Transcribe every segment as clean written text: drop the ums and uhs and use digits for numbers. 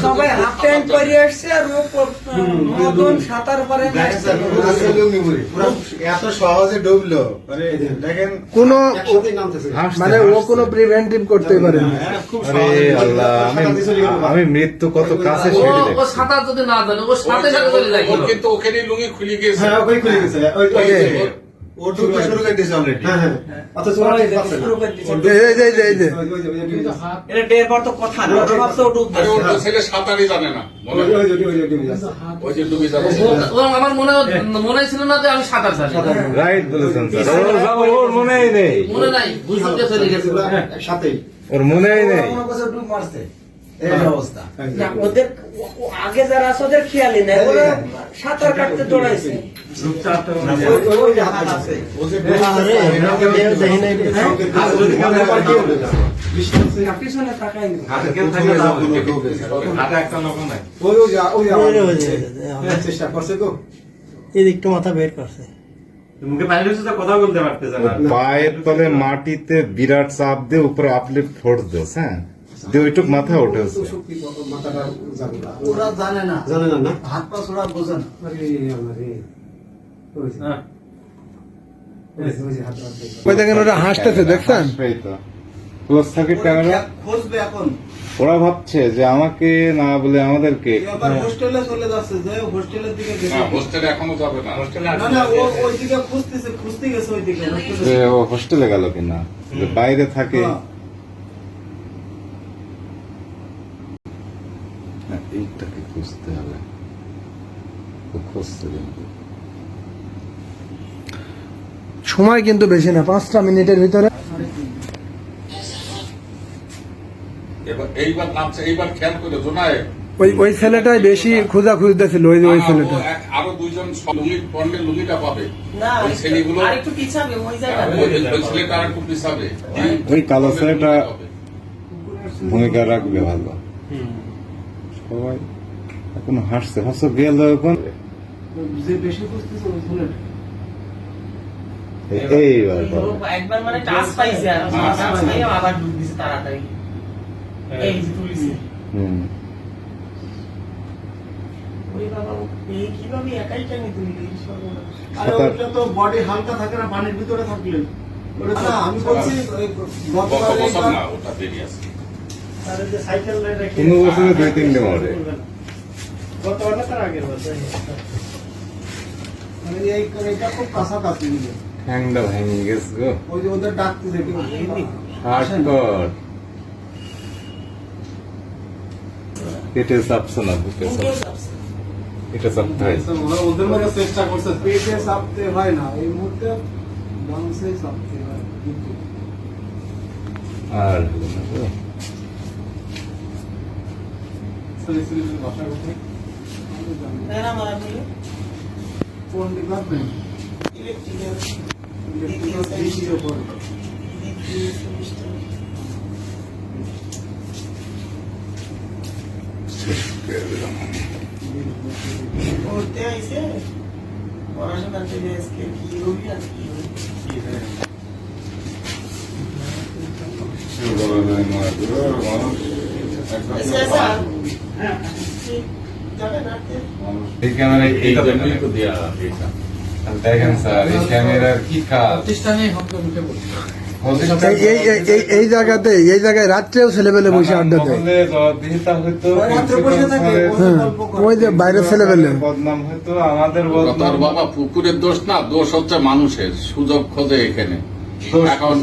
সবাই half pant পরে আসছে আর মদন সাঁতার পারে না। এত সহজে ডুবলো দেখেন, কোনো মানে ও কোনো প্রিভেন্টিভ করতে পারে না। আমি মৃত্যু কত কাছে ও সাঁতার যদি না জানে ও সাথে সাথে চলে যায়, কিন্তু ওখানে লুঙ্গি খুলে গেছে। হ্যাঁ ওই খুলে গেছে, ও ডুবতে শুরু করে দিয়েছে অলরেডি। হ্যাঁ হ্যাঁ, অথচ ওরা শুরু করে দিয়েছে। এটা ডের পর তো কথা না, ভাবছে ও ডুববে। আরে ওর তো ছেলে সাঁতারই জানে না, ওই যে ডুবে যাবে। আমার মনে ছিল না যে আমি সাঁতার জানি। রাইট বলেছেন স্যার, ওর মনেই নেই, মনে নাই, বুঝতে চলে গেছে সাথেই ওর মনেই নেই। ডুব মারছে এই অবস্থা। ওদের আগে যারা আছে ওদের খেয়ালই নাই, ওরা সাঁতার কাটতে দৌড়াইছে। ওই যে হাত আছে ও যে পিছনে তাকাই না। চেষ্টা করছে তো, এদিকটা মাথা বের করছে। মুখে পানি ঢুকছে তো কথা বলতে পারতেছে না। পায়ের তলে মাটিতে বিরাট চাপ দিয়ে উপরে আপলিফ্ট ফোর্স দিস, হ্যাঁ দিয়ে ওইটুক মাথা উঠে হচ্ছে। মাথাটা জানে না, ওরা জানে না, জানে না, হাত পা ছোড়া বোঝে না। ওই দেখেন ওরা হাসতেছে, দেখছেন? এই তো ক্লোজ সার্কিট ক্যামেরা। খুঁজবে এখন, ওরা ভাবছে যে আমাকে না বলে আমাদেরকে। এবার হোস্টেলে চলে যাচ্ছে, যে হোস্টেলের দিকে গেছে। না, হোস্টেলে এখনো যাবে না। না না, ও ওই দিকে খুঁজতে গেছে, ওই দিকে যে ও হোস্টেলে গেল কিনা, যে বাইরে থাকে। এইটাকে খুঁজতে হবে, খুঁজতে কিন্তু সময় কিন্তু বেশি না, 5টা মিনিটের ভিতরে। এইবার নামছে, এইবার খেয়াল করে জোনায় ওই ছেলেটাই বেশি খোঁজা খুঁজতেছিল, ওই ছেলেটা। আরো দুইজন লুঙ্গি পরলে লুঙ্গিটা পাবে। না, ওই ছেলেগুলো আরেকটু পিছাবে ওই জায়গাটা। ওই ছেলেটা আর একটু পিছাবে। ওই কালো ছেলেটা ভূমিকা রাখবে ভালো। সবাই এখন হাসছে, হাসো গেল এখন। যে বেশি খুঁজতেছে ওই ছেলেটা। এইবার একবার মানে টাচ পাইছে আর টাচ পাইয়ে আবার ডুব দিছে তাড়াতাড়ি। এই যে তুলিছে। ওই বাবা, এই কিভাবে একাই টানি তুলি দিস? আরে ওটা তো বডি হালকা থাকে না পানির ভিতরে থাকলে। ওটা তো আমি বলছি ওই বছর না, ওটা দেরি আছে। আরে যে সাইকেল রেখে 15 বছরে 2-3 মরে। গতবার না তার আগের বছর। মানে এইটা খুব কাছাকাছি। হ্যাংটা ভেঙে গেছে গো। ওই যে ওদের ডাকতেছে কি হার্ডকোর পেটে চাপছে না, বুকে চাপছে। এটা চাপতে হয়। ওদের মধ্যে চেষ্টা করছে, পেটে চাপতে হয় না, এই মুহূর্তে ডান্সে চাপতে হয়। আর হলো না গো। ভাষা কোথায় না মারা বলে কোন ডিপার্টমেন্ট? ইলেকট্রিক্যাল ডিসির উপর। পড়তে আইছে পড়াশোনা থেকে আজকে কি হবি আর কি হবি। এই ক্যামেরা এই জন্যই তো দেয়া এটা। দেখেন স্যার, এই ক্যামেরার কি কাজ। এই জায়গায় রাত্রেও ছেলেবেলে বসে আড্ডা দেয়। ওই যে বাইরের ছেলেবেলে বদনাম হয়তো আমাদের তোর বাবা পুকুরের দোষ না, দোষ হচ্ছে মানুষের, সুযোগ খোঁজে এখানে। এখন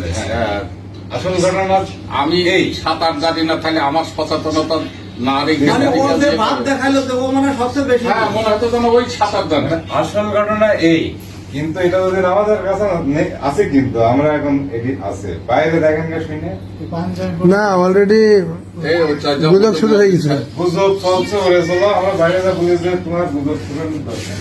আসল ঘটনা আমি এই সাঁতার জানি না, তাহলে আমার সচেতনতা না রেখে মানে ওর যে ভাব দেখাইলো তো ও মানে সবচেয়ে বেশি। হ্যাঁ, মনে হতো যেন ওই সাঁতার জানে। আসল ঘটনা এই, কিন্তু এটা ওদের আমাদের কাছে আছে, কিন্তু আমরা এখন এটি আছে বাইরে দেখেন না শুনে না, অলরেডি গুজব শুরু হয়ে গেছে। গুজব চলছে, ওরে চলো আমরা বাইরে যা বুঝেছে তোমার গুজব শুনে দরকার।